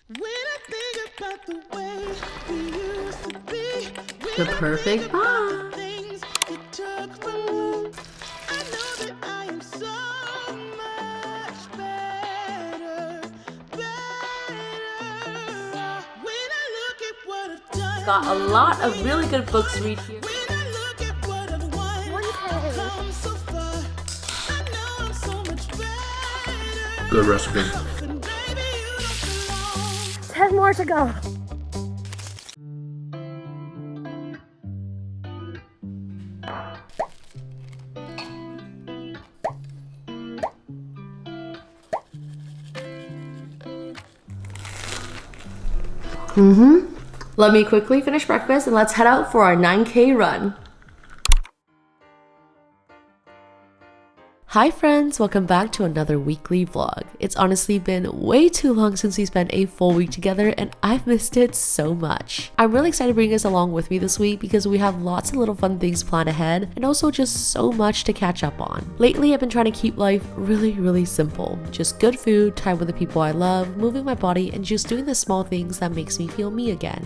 The perfect pie. Got a lot of really good books to read here. Good recipe. 10 more to go. Let me quickly finish breakfast and let's head out for our 9K run. Hi friends, welcome back to another weekly vlog. It's honestly been way too long since we spent a full week together and I've missed it so much. I'm really excited to bring us along with me this week because we have lots of little fun things planned ahead and also just so much to catch up on. Lately, I've been trying to keep life really simple. Just good food, time with the people I love, moving my body, and just doing the small things that makes me feel me again.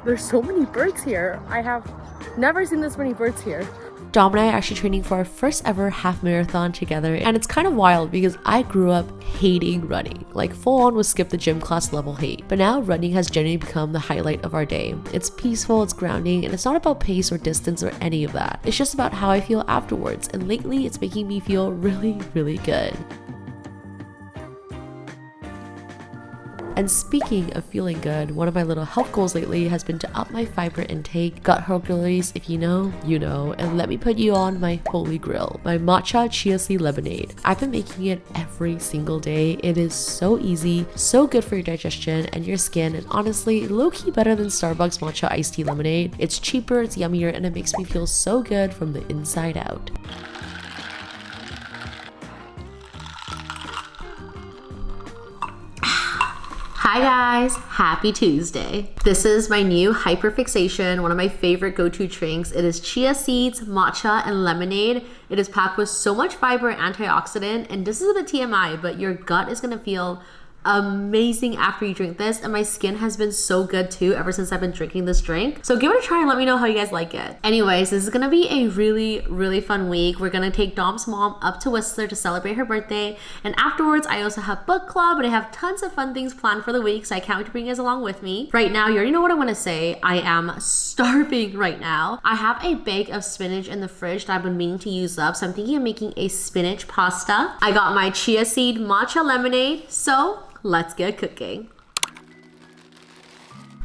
There's so many birds here. I have never seen this many birds here. Dom and I are actually training for our first ever half marathon together, and it's kind of wild because I grew up hating running, like full on was skip the gym class level hate. But now running has genuinely become the highlight of our day. It's peaceful, it's grounding, and it's not about pace or distance or any of that. It's just about how I feel afterwards, and lately it's making me feel really good. And speaking of feeling good, one of my little health goals lately has been to up my fiber intake. Gut Hercules, if you know, you know. And let me put you on my holy grail, my matcha chia seed lemonade. I've been making it every single day. It is so easy, so good for your digestion and your skin, and honestly, low-key better than Starbucks matcha iced tea lemonade. It's cheaper, it's yummier, and it makes me feel so good from the inside out. Hi guys, happy Tuesday. This is my new hyperfixation, one of my favorite go-to drinks. It is chia seeds, matcha, and lemonade. It is packed with so much fiber and antioxidant, and this is a bit TMI, but your gut is gonna feel amazing after you drink this, and my skin has been so good too ever since I've been drinking this drink. So give it a try and let me know how you guys like it. Anyways, this is gonna be a really fun week. We're gonna take Dom's mom up to Whistler to celebrate her birthday, and afterwards I also have book club, and I have tons of fun things planned for the week, so I can't wait to bring you guys along with me. Right now, you already know what I want to say. I am starving right now. I have a bag of spinach in the fridge that I've been meaning to use up, so I'm thinking of making a spinach pasta. I got my chia seed matcha lemonade, so let's get cooking.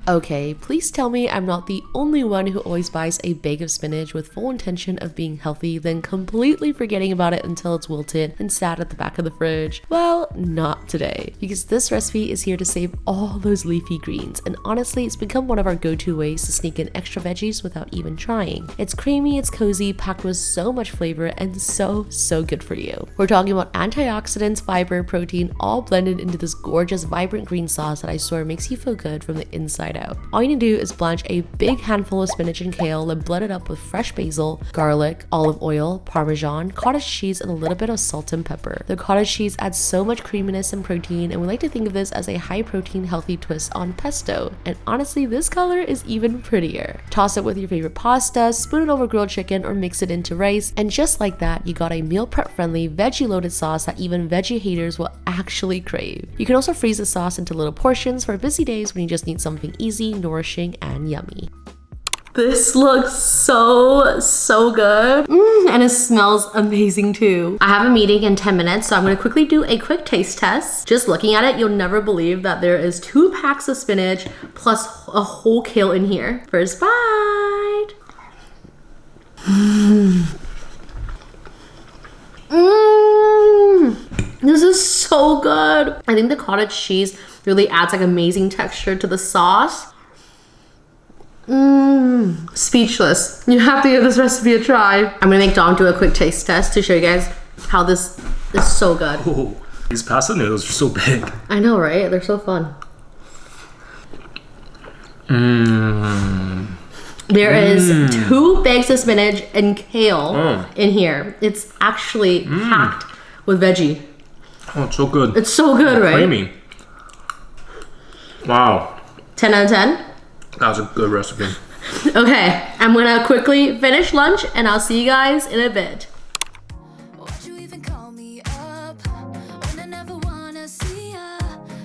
Okay, please tell me I'm not the only one who always buys a bag of spinach with full intention of being healthy, then completely forgetting about it until it's wilted and sat at the back of the fridge. Well, not today, because this recipe is here to save all those leafy greens, and honestly, it's become one of our go-to ways to sneak in extra veggies without even trying. It's creamy, it's cozy, packed with so much flavor, and so good for you. We're talking about antioxidants, fiber, protein, all blended into this gorgeous, vibrant green sauce that I swear makes you feel good from the inside out. All you need to do is blanch a big handful of spinach and kale and blend it up with fresh basil, garlic, olive oil, parmesan, cottage cheese, and a little bit of salt and pepper. The cottage cheese adds so much creaminess and protein, and we like to think of this as a high protein healthy twist on pesto. And honestly, this color is even prettier. Toss it with your favorite pasta, spoon it over grilled chicken, or mix it into rice, and just like that, you got a meal prep friendly, veggie loaded sauce that even veggie haters will actually crave. You can also freeze the sauce into little portions for busy days when you just need something easy, nourishing, and yummy. This looks so good. And it smells amazing too. I have a meeting in 10 minutes, so I'm gonna quickly do a quick taste test. Just looking at it, you'll never believe that there is 2 packs of spinach plus a whole kale in here. First bite. This is so good. I think the cottage cheese really adds like amazing texture to the sauce. Speechless. You have to give this recipe a try. I'm gonna make Dom do a quick taste test to show you guys how this is so good. Ooh, these pasta noodles are so big. I know, right? They're so fun. There is 2 bags of spinach and kale in here. It's actually packed with veggie. Oh, it's so good. It's so good, right? Creamy. Wow. 10 out of 10? That was a good recipe. Okay, I'm gonna quickly finish lunch and I'll see you guys in a bit. Why'd you even call me up when I never wanna see ya?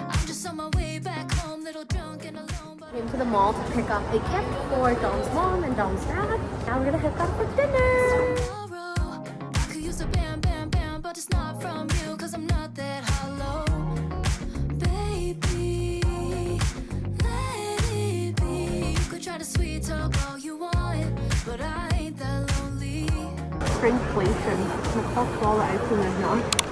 I'm just on my way back home, little drunk and alone. But Came to the mall to pick up a gift for Dom's mom and Dom's dad. Now we're gonna head back for dinner. tomorrow, I could use a bam, bam, bam, but it's not from you, cause I'm not that hollow. Baby, let it be. You could try to sweet talk all you want, but I ain't that lonely.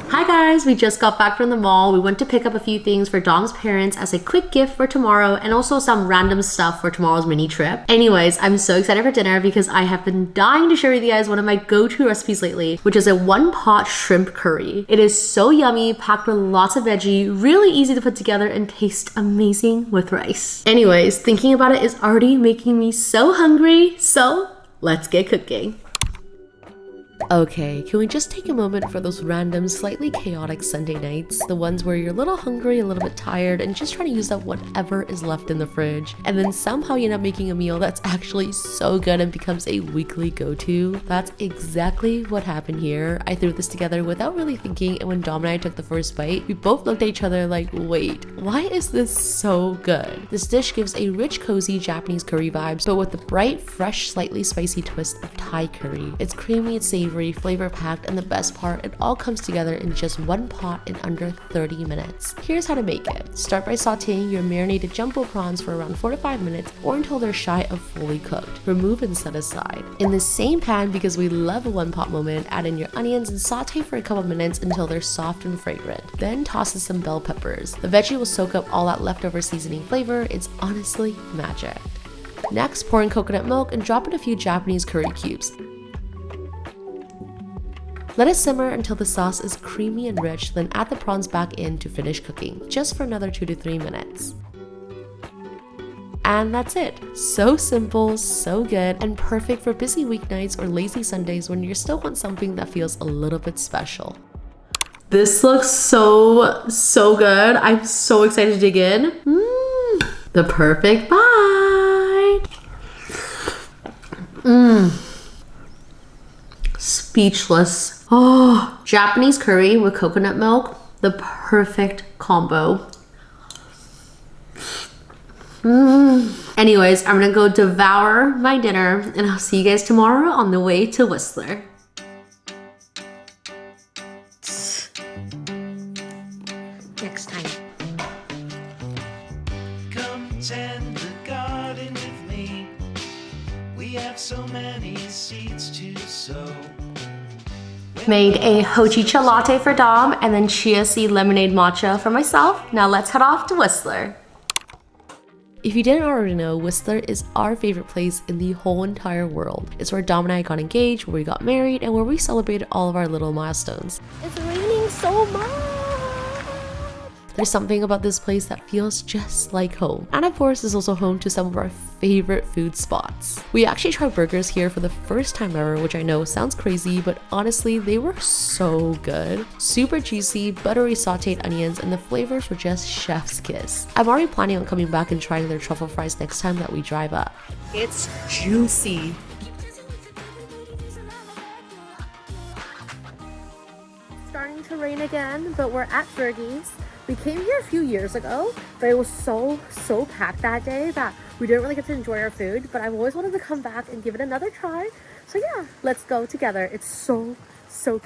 Hi guys, we just got back from the mall. We went to pick up a few things for Dom's parents as a quick gift for tomorrow and also some random stuff for tomorrow's mini trip. Anyways, I'm so excited for dinner because I have been dying to share with you guys one of my go-to recipes lately, which is a one-pot shrimp curry. It is so yummy, packed with lots of veggie, really easy to put together and tastes amazing with rice. Anyways, thinking about it is already making me so hungry, so let's get cooking. Okay, can we just take a moment for those random, slightly chaotic Sunday nights? The ones where you're a little hungry, a little bit tired, and just trying to use up whatever is left in the fridge. And then somehow you end up making a meal that's actually so good and becomes a weekly go-to. That's exactly what happened here. I threw this together without really thinking, and when Dom and I took the first bite, we both looked at each other like, wait, why is this so good? This dish gives a rich, cozy Japanese curry vibes, but with the bright, fresh, slightly spicy twist of Thai curry. It's creamy, it's savory, flavor packed, and the best part, it all comes together in just one pot in under 30 minutes. Here's how to make it. Start by sauteing your marinated jumbo prawns for around 4 to 5 minutes or until they're shy of fully cooked. Remove and set aside. In the same pan, because we love a one pot moment, add in your onions and saute for a couple minutes until they're soft and fragrant. Then toss in some bell peppers. The veggie will soak up all that leftover seasoning flavor. It's honestly magic. Next, pour in coconut milk and drop in a few Japanese curry cubes. Let it simmer until the sauce is creamy and rich, then add the prawns back in to finish cooking, just for another 2 to 3 minutes. And that's it. So simple, so good, and perfect for busy weeknights or lazy Sundays when you still want something that feels a little bit special. This looks so good. I'm so excited to dig in. The perfect bite. Speechless. Oh, Japanese curry with coconut milk, the perfect combo. Anyways, I'm gonna go devour my dinner and I'll see you guys tomorrow on the way to Whistler. Next time. Come tend the garden with me. We have so many seeds to sow. Made a hojicha latte for Dom and then chia seed lemonade matcha for myself. Now let's head off to Whistler. If you didn't already know, Whistler is our favorite place in the whole entire world. It's where Dom and I got engaged, where we got married, and where we celebrated all of our little milestones. It's raining so much. There's something about this place that feels just like home. And of course, it's also home to some of our favorite food spots. We actually tried burgers here for the first time ever, which I know sounds crazy, but honestly, they were so good. Super juicy, buttery sauteed onions, and the flavors were just chef's kiss. I'm already planning on coming back and trying their truffle fries next time that we drive up. It's juicy. Starting to rain again, but we're at Fergie's. We came here a few years ago, but it was so packed that day that we didn't really get to enjoy our food, but I've always wanted to come back and give it another try. So yeah, let's go together. It's so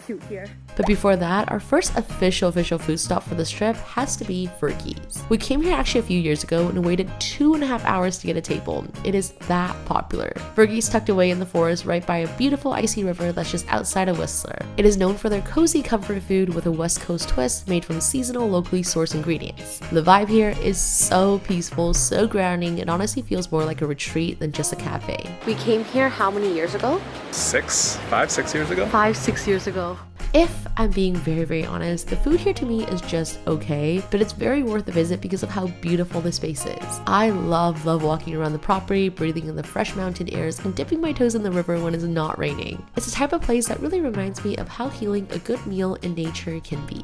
cute here. But before that, our first official food stop for this trip has to be Fergie's. We came here actually a few years ago and waited 2.5 hours to get a table. It is that popular. Fergie's tucked away in the forest right by a beautiful icy river that's just outside of Whistler. It is known for their cozy comfort food with a West Coast twist made from seasonal, locally sourced ingredients. The vibe here is so peaceful, so grounding, it honestly feels more like a retreat than just a cafe. We came here how many years ago? 5, 6 years ago? 5-6 years ago. If I'm being very honest, the food here to me is just okay, but it's very worth a visit because of how beautiful the space is. I love walking around the property, breathing in the fresh mountain airs, and dipping my toes in the river when it's not raining. It's a type of place that really reminds me of how healing a good meal in nature can be.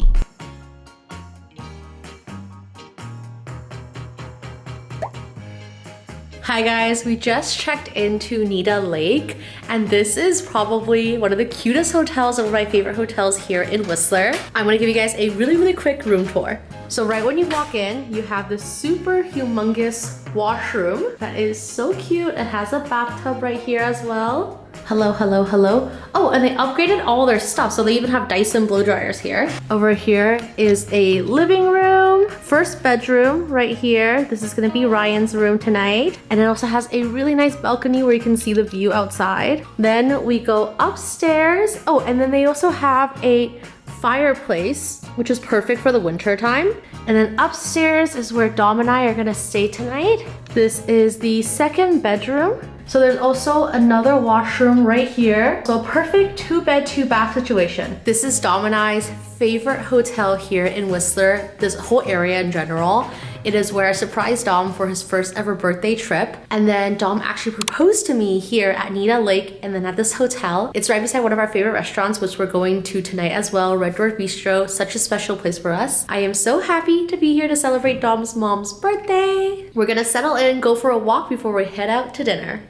Hi guys, we just checked into Nita Lake, and this is probably one of the cutest hotels and one of my favorite hotels here in Whistler. I'm gonna give you guys a really quick room tour. So right when you walk in, you have this super humongous washroom that is so cute. It has a bathtub right here as well. Hello, hello, hello. Oh, and they upgraded all their stuff, so they even have Dyson blow dryers here. Over here is a living room, first bedroom right here. This is gonna be Ryan's room tonight. And it also has a really nice balcony where you can see the view outside. Then we go upstairs. Oh, and then they also have a fireplace, which is perfect for the winter time. And then upstairs is where Dom and I are gonna stay tonight. This is the second bedroom. So there's also another washroom right here. So a perfect 2-bed, 2-bath situation. This is Dom and I's favorite hotel here in Whistler, this whole area in general. It is where I surprised Dom for his first ever birthday trip. And then Dom actually proposed to me here at Nita Lake and then at this hotel. It's right beside one of our favorite restaurants, which we're going to tonight as well, Red Door Bistro, such a special place for us. I am so happy to be here to celebrate Dom's mom's birthday. We're gonna settle in, go for a walk before we head out to dinner.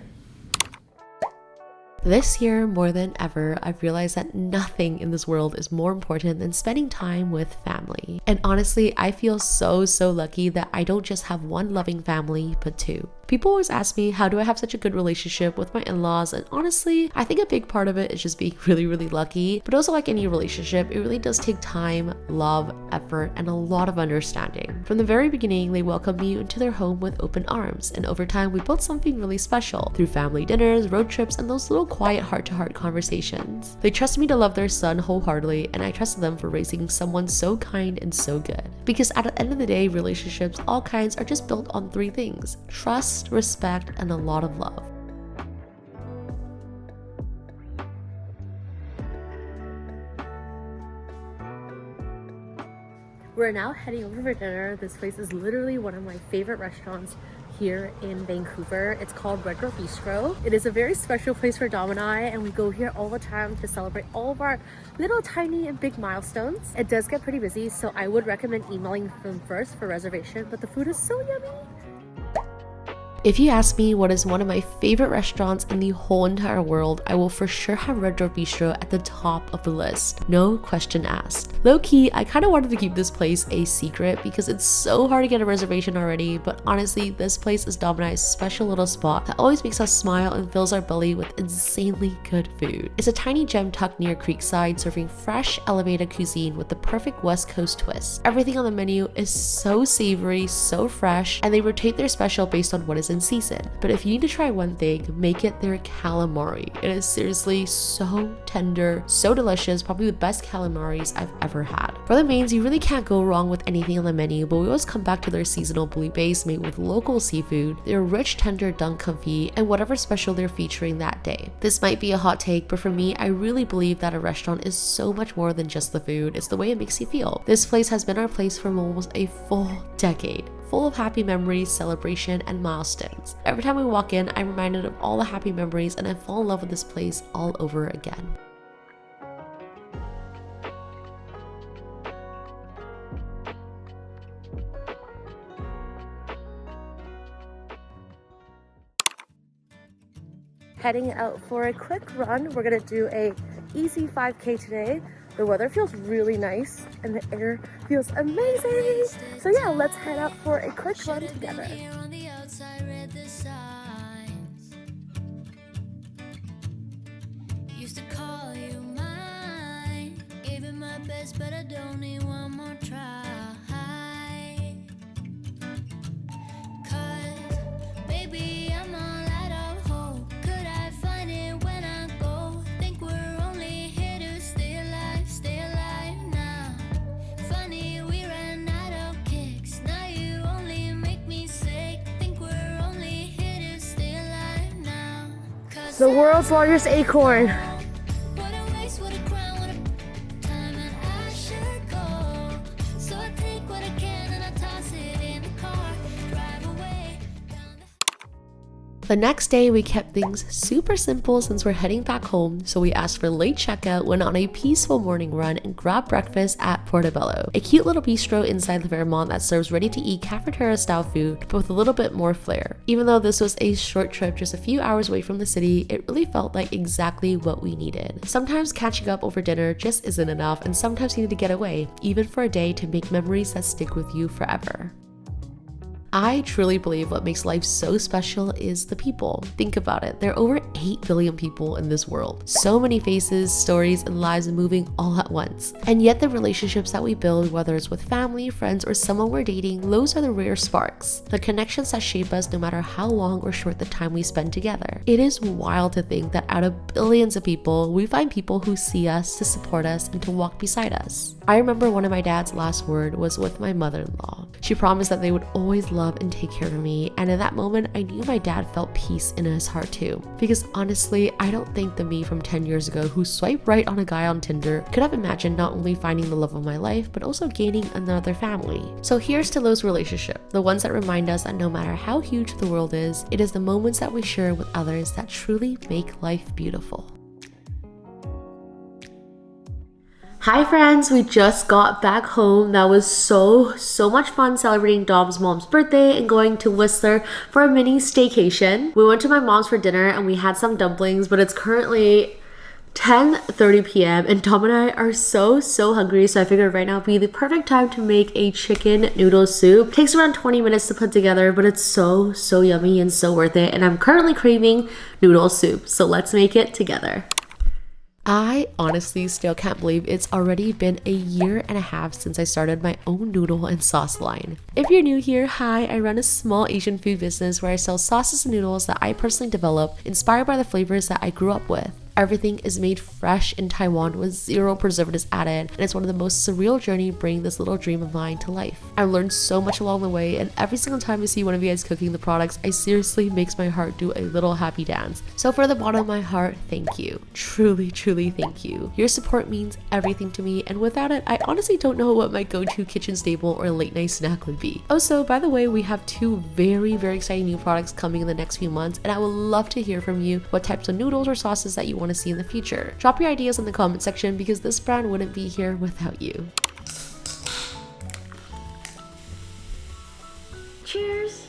This year, more than ever, I've realized that nothing in this world is more important than spending time with family. And honestly, I feel so lucky that I don't just have one loving family, but two. People always ask me, how do I have such a good relationship with my in-laws? And honestly, I think a big part of it is just being really lucky. But also like any relationship, it really does take time, love, effort, and a lot of understanding. From the very beginning, they welcomed me into their home with open arms. And over time, we built something really special through family dinners, road trips, and those little quiet heart-to-heart conversations. They trusted me to love their son wholeheartedly, and I trusted them for raising someone so kind and so good. Because at the end of the day, relationships, all kinds, are just built on 3 things: trust, respect, and a lot of love. We're now heading over for dinner. This place is literally one of my favorite restaurants here in Vancouver. It's called Red Door Bistro. It is a very special place for Dom and I, and we go here all the time to celebrate all of our little tiny and big milestones. It does get pretty busy, so I would recommend emailing them first for reservation, but the food is so yummy. If you ask me what is one of my favorite restaurants in the whole entire world, I will for sure have Red Door Bistro at the top of the list. No question asked. Low key, I kind of wanted to keep this place a secret because it's so hard to get a reservation already, but honestly, this place is Dom and I's special little spot that always makes us smile and fills our belly with insanely good food. It's a tiny gem tucked near Creekside, serving fresh, elevated cuisine with the perfect West Coast twist. Everything on the menu is so savory, so fresh, and they rotate their special based on what is in season. But if you need to try one thing, make it their calamari. It is seriously so tender, so delicious, probably the best calamaris I've ever had. For the mains, you really can't go wrong with anything on the menu, but we always come back to their seasonal blue base made with local seafood, their rich tender dunk confit, and whatever special they're featuring that day. This might be a hot take, but for me, I really believe that a restaurant is so much more than just the food. It's the way it makes you feel. This place has been our place for almost a full decade, full of happy memories, celebration, and milestones. Every time we walk in, I'm reminded of all the happy memories and I fall in love with this place all over again. Heading out for a quick run. We're gonna do a easy 5K today. The weather feels really nice and the air feels amazing. So yeah, let's head out for a quick run together. Used to call you mine, gave it my best, but I don't need one more try. 'Cause baby, I'm all out of hope. Could I find it when I go? Think we're only here to stay alive now. Funny, we ran out of kicks. Now you only make me sick. Think we're only here to stay alive now. 'Cause The world's largest acorn. what a waste, what a crime, what a time that I should go. So I take what I can and I toss it in the car. Drive away down the The next day, we kept things super simple since we're heading back home, so we asked for late checkout, went on a peaceful morning run, and grabbed breakfast at Portobello, a cute little bistro inside the Fairmont that serves ready-to-eat cafeteria-style food, but with a little bit more flair. Even though this was a short trip just a few hours away from the city, it really felt like exactly what we needed. Sometimes catching up over dinner just isn't enough, and sometimes you need to get away, even for a day, to make memories that stick with you forever. I truly believe what makes life so special is the people. Think about it, there are over 8 billion people in this world. So many faces, stories, and lives moving all at once. And yet the relationships that we build, whether it's with family, friends, or someone we're dating, those are the rare sparks. The connections that shape us no matter how long or short the time we spend together. It is wild to think that out of billions of people, we find people who see us, to support us, and to walk beside us. I remember one of my dad's last words was with my mother-in-law. She promised that they would always love and take care of me, and in that moment I knew my dad felt peace in his heart too. Because honestly, I don't think the me from 10 years ago who swiped right on a guy on Tinder could have imagined not only finding the love of my life, but also gaining another family. So here's to those relationships, the ones that remind us that no matter how huge the world is, it is the moments that we share with others that truly make life beautiful. Hi friends, we just got back home. That was so much fun celebrating Dom's mom's birthday and going to Whistler for a mini staycation. We went to my mom's for dinner and we had some dumplings, but it's currently 10:30 p.m. and Dom and I are so hungry, so I figured right now would be the perfect time to make a chicken noodle soup. It takes around 20 minutes to put together, but it's so yummy and so worth it, and I'm currently craving noodle soup, so let's make it together. I honestly still can't believe it's already been a year and a half since I started my own noodle and sauce line. If you're new here, hi, I run a small Asian food business where I sell sauces and noodles that I personally develop, inspired by the flavors that I grew up with. Everything is made fresh in Taiwan with 0 preservatives added, and it's one of the most surreal journey bringing this little dream of mine to life. I've learned so much along the way, and every single time I see one of you guys cooking the products, I seriously makes my heart do a little happy dance. So from the bottom of my heart, thank you. Truly thank you. Your support means everything to me, and without it, I honestly don't know what my go-to kitchen staple or late night snack would be. Also, by the way, we have 2 very exciting new products coming in the next few months, and I would love to hear from you what types of noodles or sauces that you want to see in the future. Drop your ideas in the comment section because this brand wouldn't be here without you. Cheers.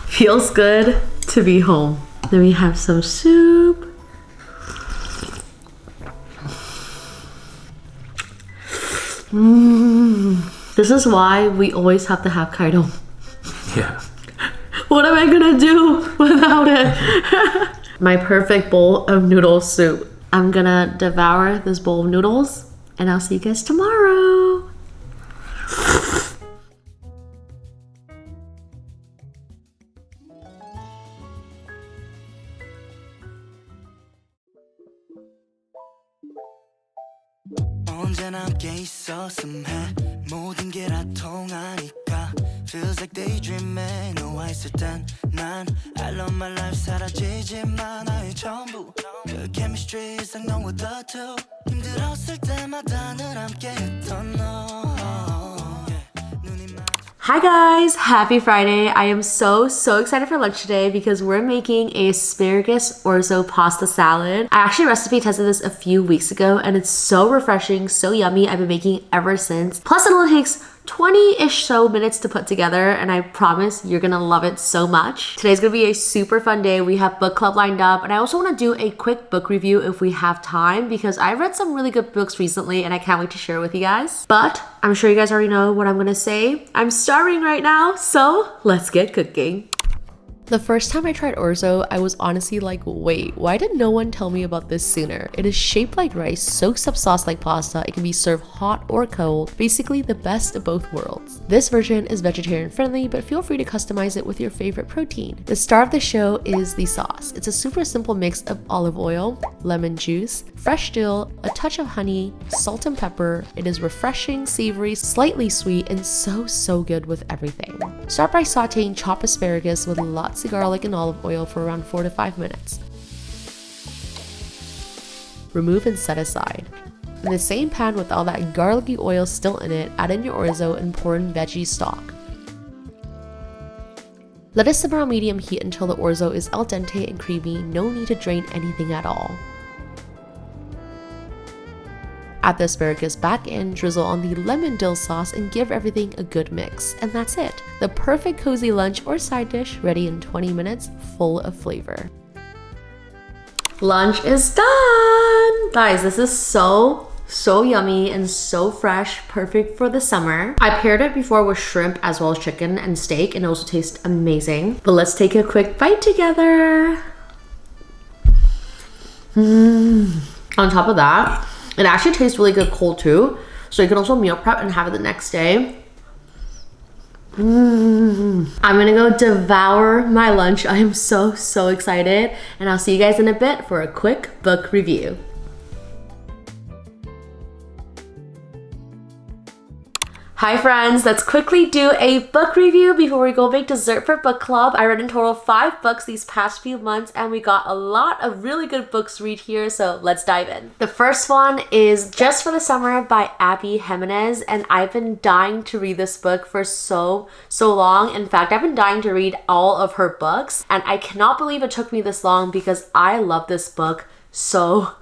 Feels good to be home. Then we have some soup. This is why we always have to have Kaido. Yeah. What am I gonna do without it? My perfect bowl of noodle soup. I'm gonna devour this bowl of noodles and I'll see you guys tomorrow. 언제나 함께 있었음 해 모든 게 다 통하니까 Feels like daydreaming 너와 있을 땐 난 I love my life 사라지지만 나의 전부 그 chemistry is like no other two 힘들었을 때마다 늘 함께 했던 너 Hi guys, happy Friday. I am so excited for lunch today because we're making a asparagus orzo pasta salad. I actually recipe tested this a few weeks ago and it's so refreshing, so yummy. I've been making it ever since. Plus it only takes 20-ish so minutes to put together and I promise you're gonna love it so much. Today's gonna be a super fun day. We have book club lined up and I also want to do a quick book review if we have time because I read some really good books recently and I can't wait to share with you guys. But I'm sure you guys already know what I'm gonna say. I'm starving right now, so let's get cooking. The first time I tried orzo, I was honestly like, wait, why did no one tell me about this sooner? It is shaped like rice, soaks up sauce like pasta, it can be served hot or cold, basically the best of both worlds. This version is vegetarian friendly, but feel free to customize it with your favorite protein. The star of the show is the sauce. It's a super simple mix of olive oil, lemon juice, fresh dill, a touch of honey, salt and pepper. It is refreshing, savory, slightly sweet, and so good with everything. Start by sauteing chopped asparagus with lots of garlic and olive oil for around 4 to 5 minutes. Remove and set aside. In the same pan with all that garlicky oil still in it, add in your orzo and pour in veggie stock. Let it simmer on medium heat until the orzo is al dente and creamy, no need to drain anything at all. Add the asparagus back in, drizzle on the lemon dill sauce, and give everything a good mix. And that's it. The perfect cozy lunch or side dish ready in 20 minutes, full of flavor. Lunch is done! Guys, this is so yummy and so fresh, perfect for the summer. I paired it before with shrimp as well as chicken and steak, and it also tastes amazing. But let's take a quick bite together. On top of that, it actually tastes really good cold too. So you can also meal prep and have it the next day. I'm gonna go devour my lunch. I am so excited. And I'll see you guys in a bit for a quick book review. Hi friends, let's quickly do a book review before we go make dessert for book club. I read in total 5 books these past few months and we got a lot of really good books to read here, so let's dive in. The first one is Just for the Summer by Abby Jimenez, and I've been dying to read this book for so long. In fact, I've been dying to read all of her books and I cannot believe it took me this long because I love this book so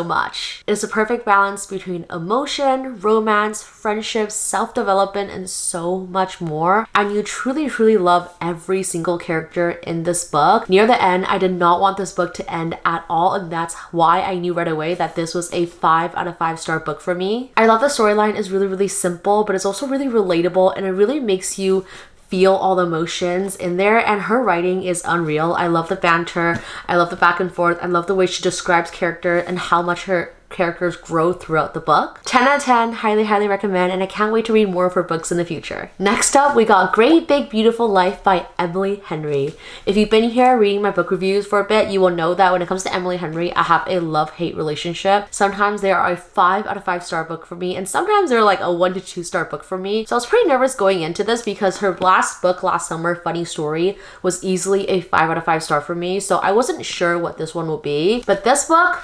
much. It's a perfect balance between emotion, romance, friendships, self-development, and so much more. And you truly love every single character in this book. Near the end, I did not want this book to end at all, and that's why I knew right away that this was a 5 out of 5 star book for me. I love the storyline is really simple, but it's also really relatable, and it really makes you feel all the emotions in there, and her writing is unreal. I love the banter, I love the back and forth, I love the way she describes character and how much her characters grow throughout the book. 10 out of 10, highly recommend, and I can't wait to read more of her books in the future. Next up, we got Great Big Beautiful Life by Emily Henry. If you've been here reading my book reviews for a bit, you will know that when it comes to Emily Henry, I have a love-hate relationship. Sometimes they are a 5 out of 5 star book for me, and sometimes they're like a 1 to 2 star book for me. So I was pretty nervous going into this because her last book last summer, Funny Story, was easily a 5 out of 5 star for me. So I wasn't sure what this one will be, but this book,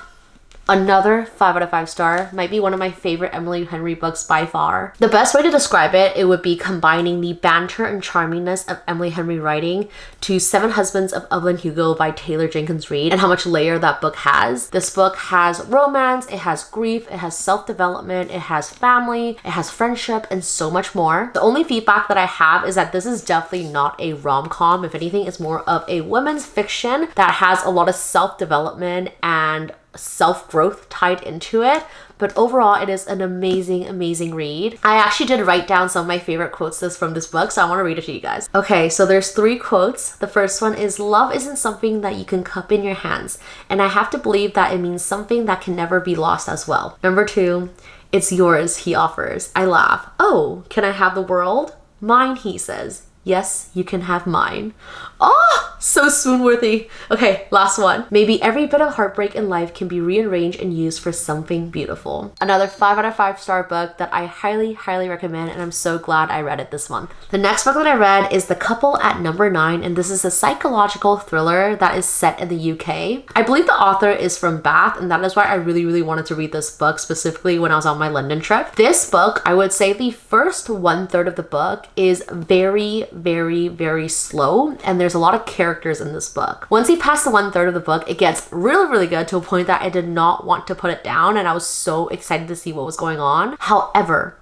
another 5 out of 5 star, might be one of my favorite Emily Henry books by far. The best way to describe it would be combining the banter and charmingness of Emily Henry writing to Seven Husbands of Evelyn Hugo by Taylor Jenkins Reid, and how much layer that book has. This book has romance, it has grief, it has self-development, it has family, it has friendship, and so much more. The only feedback that I have is that this is definitely not a rom-com. If anything, it's more of a women's fiction that has a lot of self-development and self-growth tied into it, but overall it is an amazing read. I actually did write down some of my favorite quotes from this book, so I want to read it to you guys. Okay, so there's 3 quotes. The first one is, "Love isn't something that you can cup in your hands, and I have to believe that it means something that can never be lost as well." Number 2, "It's yours," he offers. I laugh. "Oh, can I have the world?" "Mine," he says. "Yes, you can have mine." Oh, so swoon-worthy. Okay, last one. "Maybe every bit of heartbreak in life can be rearranged and used for something beautiful." Another 5 out of 5 star book that I highly recommend, and I'm so glad I read it this month. The next book that I read is The Couple at Number 9, and this is a psychological thriller that is set in the UK. I believe the author is from Bath, and that is why I really wanted to read this book, specifically when I was on my London trip. This book, I would say the first 1/3 of the book is very slow, and there's a lot of characters in this book. Once you pass the 1/3 of the book, it gets really good to a point that I did not want to put it down, and I was so excited to see what was going on. However,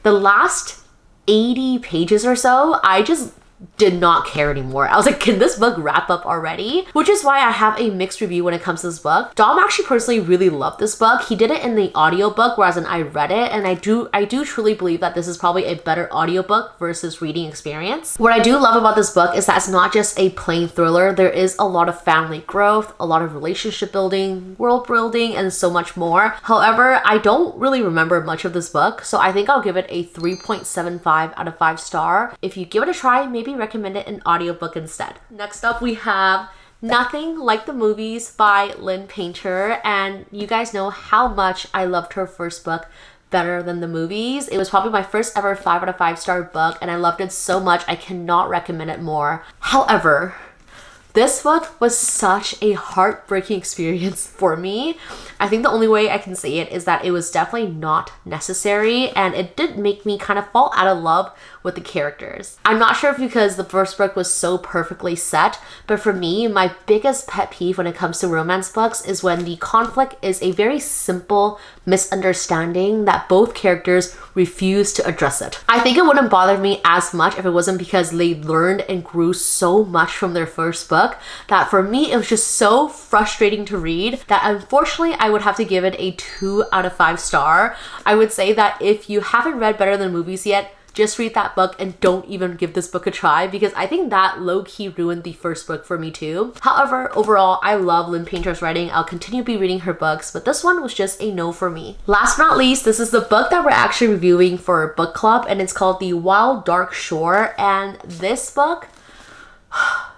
the last 80 pages or so, I just did not care anymore. I was like, can this book wrap up already? Which is why I have a mixed review when it comes to this book. Dom actually personally really loved this book. He did it in the audiobook, whereas in I read it, and I do truly believe that this is probably a better audiobook versus reading experience. What I do love about this book is that it's not just a plain thriller. There is a lot of family growth, a lot of relationship building, world building, and so much more. However, I don't really remember much of this book, so I think I'll give it a 3.75 out of 5 star. If you give it a try, maybe recommend it in audiobook instead. Next up, we have Nothing Like the Movies by Lynn Painter, and you guys know how much I loved her first book better than the movies. It was probably my first ever 5 out of 5 star book, and I loved it so much I cannot recommend it more. However, this book was such a heartbreaking experience for me. I think the only way I can say it is that it was definitely not necessary, and it did make me kind of fall out of love with with the characters. I'm not sure if because the first book was so perfectly set, but for me, my biggest pet peeve when it comes to romance books is when the conflict is a very simple misunderstanding that both characters refuse to address it. I think it wouldn't bother me as much if it wasn't because they learned and grew so much from their first book that for me, it was just so frustrating to read that unfortunately I would have to give it a 2 out of 5 star. I would say that if you haven't read Better Than Movies yet, just read that book and don't even give this book a try because I think that low-key ruined the first book for me too. However, overall, I love Lynn Painter's writing. I'll continue to be reading her books, but this one was just a no for me. Last but not least, this is the book that we're actually reviewing for our book club, and it's called The Wild Dark Shore. And this book,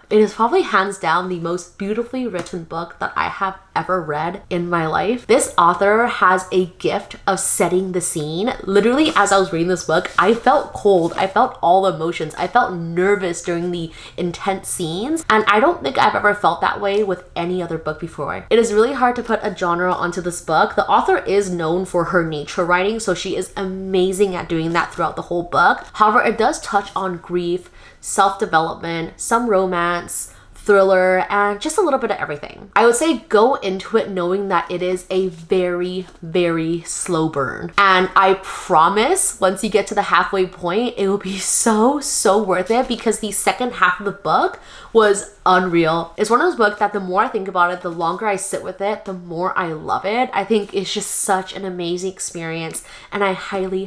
it is probably hands down the most beautifully written book that I have ever read in my life. This author has a gift of setting the scene. Literally, as I was reading this book, I felt cold. I felt all emotions. I felt nervous during the intense scenes, and I don't think I've ever felt that way with any other book before. It is really hard to put a genre onto this book. The author is known for her nature writing, so she is amazing at doing that throughout the whole book. However, it does touch on grief, self-development, some romance, thriller, and just a little bit of everything. I would say go into it knowing that it is a very, very slow burn. And I promise once you get to the halfway point, it will be so worth it because the second half of the book was unreal. It's one of those books that the more I think about it, the longer I sit with it, the more I love it. I think it's just such an amazing experience and I highly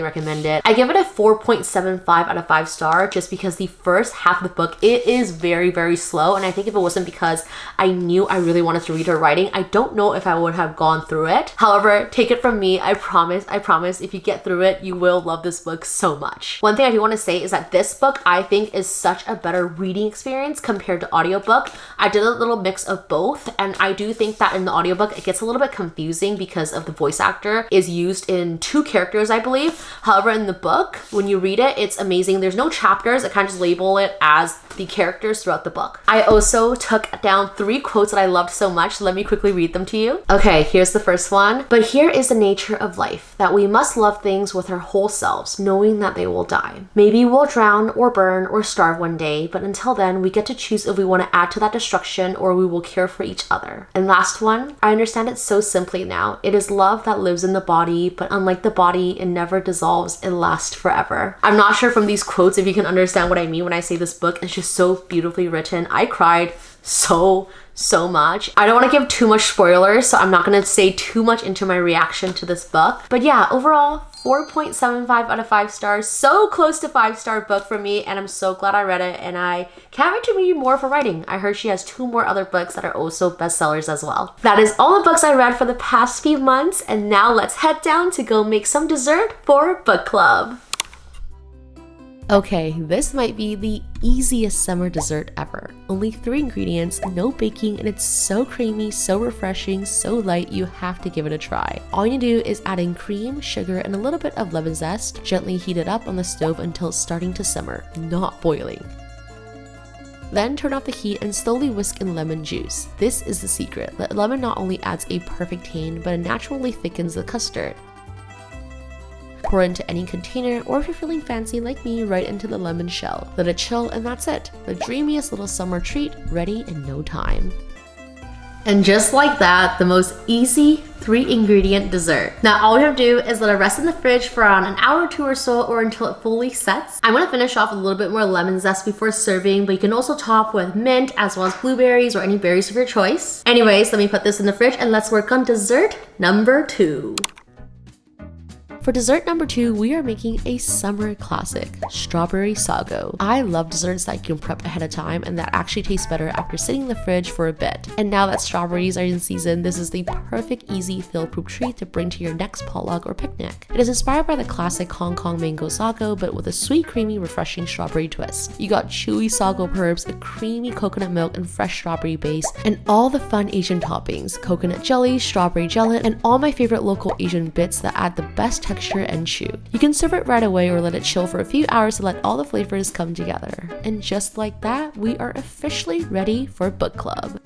recommend it. I give it a 4.75 out of 5 star just because the first half of the book, it is very slow, and I think if it wasn't because I knew I really wanted to read her writing, I don't know if I would have gone through it. However, take it from me, I promise, if you get through it, you will love this book so much. One thing I do want to say is that this book I think is such a better reading experience compared to audiobook. I did a little mix of both, and I do think that in the audiobook it gets a little bit confusing because of the voice actor is used in 2 characters, I believe. However, in the book, when you read it, it's amazing. There's no chapters. I kind of just label it as the characters throughout the book. I also took down 3 quotes that I loved so much. So let me quickly read them to you. Okay, here's the first one. But here is the nature of life, that we must love things with our whole selves, knowing that they will die. Maybe we'll drown or burn or starve one day, but until then, we get to choose if we want to add to that destruction or we will care for each other. And last one, I understand it so simply now. It is love that lives in the body, but unlike the body, it never dissolves, it lasts forever. I'm not sure from these quotes if you can understand what I mean when I say this book is just so beautifully written. I cried so much. I don't want to give too much spoilers, so I'm not going to say too much into my reaction to this book. But yeah, overall, 4.75 out of 5 stars. So close to 5-star book for me, and I'm so glad I read it, and I can't wait to read more for writing. I heard she has 2 more other books that are also bestsellers as well. That is all the books I read for the past few months, and now let's head down to go make some dessert for book club. Okay, this might be the easiest summer dessert ever. Only 3 ingredients, no baking, and it's so creamy, so refreshing, so light, you have to give it a try. All you do is add in cream, sugar, and a little bit of lemon zest. Gently heat it up on the stove until it's starting to simmer, not boiling. Then turn off the heat and slowly whisk in lemon juice. This is the secret. The lemon not only adds a perfect tang, but it naturally thickens the custard. Pour into any container, or if you're feeling fancy like me, right into the lemon shell. Let it chill, and that's it. The dreamiest little summer treat, ready in no time. And just like that, the most easy 3-ingredient dessert. Now all you have to do is let it rest in the fridge for around an hour or 2 or so, or until it fully sets. I'm gonna finish off with a little bit more lemon zest before serving, but you can also top with mint as well as blueberries or any berries of your choice. Anyways, let me put this in the fridge and let's work on dessert number 2. For dessert number 2, we are making a summer classic, strawberry sago. I love desserts that you can prep ahead of time and that actually taste better after sitting in the fridge for a bit. And now that strawberries are in season, this is the perfect, easy, feel-proof treat to bring to your next potluck or picnic. It is inspired by the classic Hong Kong mango sago, but with a sweet, creamy, refreshing strawberry twist. You got chewy sago herbs, a creamy coconut milk, and fresh strawberry base, and all the fun Asian toppings, coconut jelly, strawberry gelatin, and all my favorite local Asian bits that add the best texture and chew. You can serve it right away or let it chill for a few hours to let all the flavors come together. And just like that, we are officially ready for book club.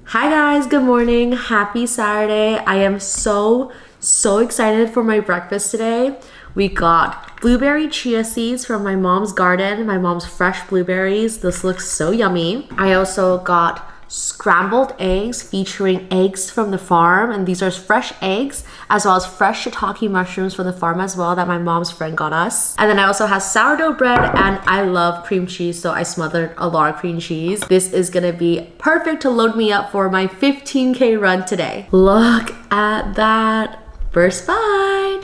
Hi guys, good morning. Happy Saturday. I am so excited for my breakfast today. We got blueberry chia seeds from my mom's garden, my mom's fresh blueberries. This looks so yummy. I also got scrambled eggs featuring eggs from the farm, and these are fresh eggs as well as fresh shiitake mushrooms from the farm as well that my mom's friend got us. And then I also have sourdough bread, and I love cream cheese, so I smothered a lot of cream cheese. This is gonna be perfect to load me up for my 15K run today. Look at that first bite.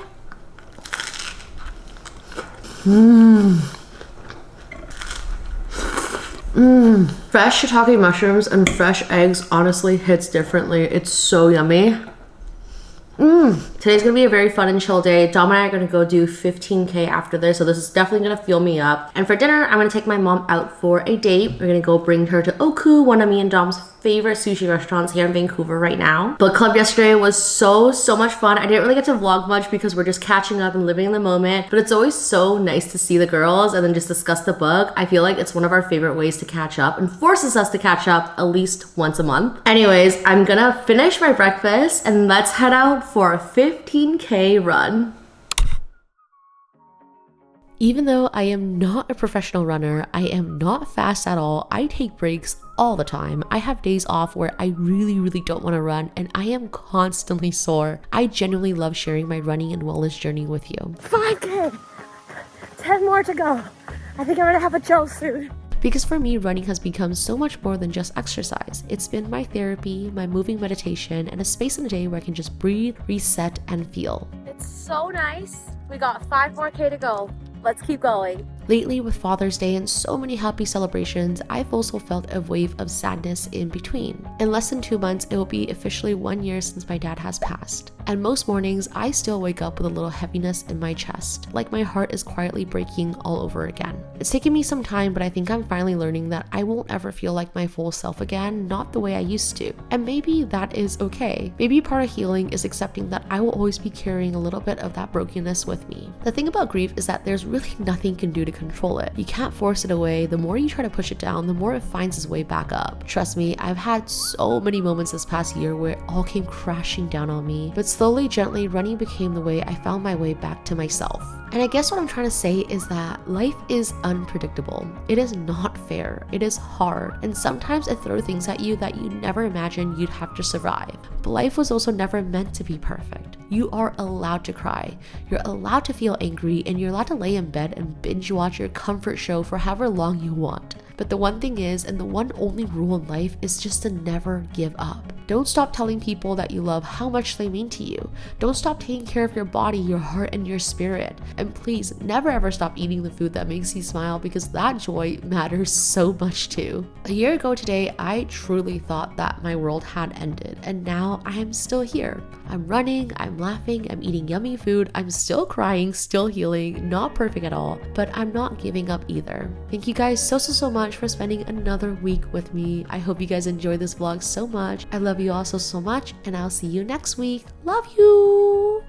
Fresh shiitake mushrooms and fresh eggs honestly hits differently. It's so yummy. Today's gonna be a very fun and chill day. Dom and I are gonna go do 15K after this, so this is definitely gonna fuel me up. And for dinner, I'm gonna take my mom out for a date. We're gonna go bring her to Oku, one of me and Dom's favorite sushi restaurants here in Vancouver right now. Book club yesterday was so much fun. I didn't really get to vlog much because we're just catching up and living in the moment, but it's always so nice to see the girls and then just discuss the book. I feel like it's one of our favorite ways to catch up and forces us to catch up at least once a month. Anyways, I'm gonna finish my breakfast and let's head out for a 15K run. Even though I am not a professional runner, I am not fast at all. I take breaks all the time. I have days off where I really don't want to run, and I am constantly sore. I genuinely love sharing my running and wellness journey with you. 5K, 10 more to go. I think I'm gonna have a jolt soon. Because for me, running has become so much more than just exercise. It's been my therapy, my moving meditation, and a space in a day where I can just breathe, reset, and feel. It's so nice. We got 5 more K to go. Let's keep going. Lately, with Father's Day and so many happy celebrations, I've also felt a wave of sadness in between. In less than 2 months, it will be officially 1 year since my dad has passed. And most mornings, I still wake up with a little heaviness in my chest, like my heart is quietly breaking all over again. It's taken me some time, but I think I'm finally learning that I won't ever feel like my full self again, not the way I used to. And maybe that is okay. Maybe part of healing is accepting that I will always be carrying a little bit of that brokenness with me. The thing about grief is that there's really nothing you can do to control it. You can't force it away. The more you try to push it down, the more it finds its way back up. Trust me, I've had so many moments this past year where it all came crashing down on me, but slowly, gently, running became the way I found my way back to myself. And I guess what I'm trying to say is that life is unpredictable. It is not fair. It is hard. And sometimes it throws things at you that you never imagined you'd have to survive. But life was also never meant to be perfect. You are allowed to cry. You're allowed to feel angry, and you're allowed to lay in bed and binge watch your comfort show for however long you want. But the one thing is, and the one only rule in life, is just to never give up. Don't stop telling people that you love how much they mean to you. Don't stop taking care of your body, your heart, and your spirit. And please, never ever stop eating the food that makes you smile, because that joy matters so much too. A year ago today, I truly thought that my world had ended, and now I am still here. I'm running, I'm laughing, I'm eating yummy food, I'm still crying, still healing, not perfect at all, but I'm not giving up either. Thank you guys so much for spending another week with me. I hope you guys enjoyed this vlog so much. I love you all so much, and I'll see you next week. Love you!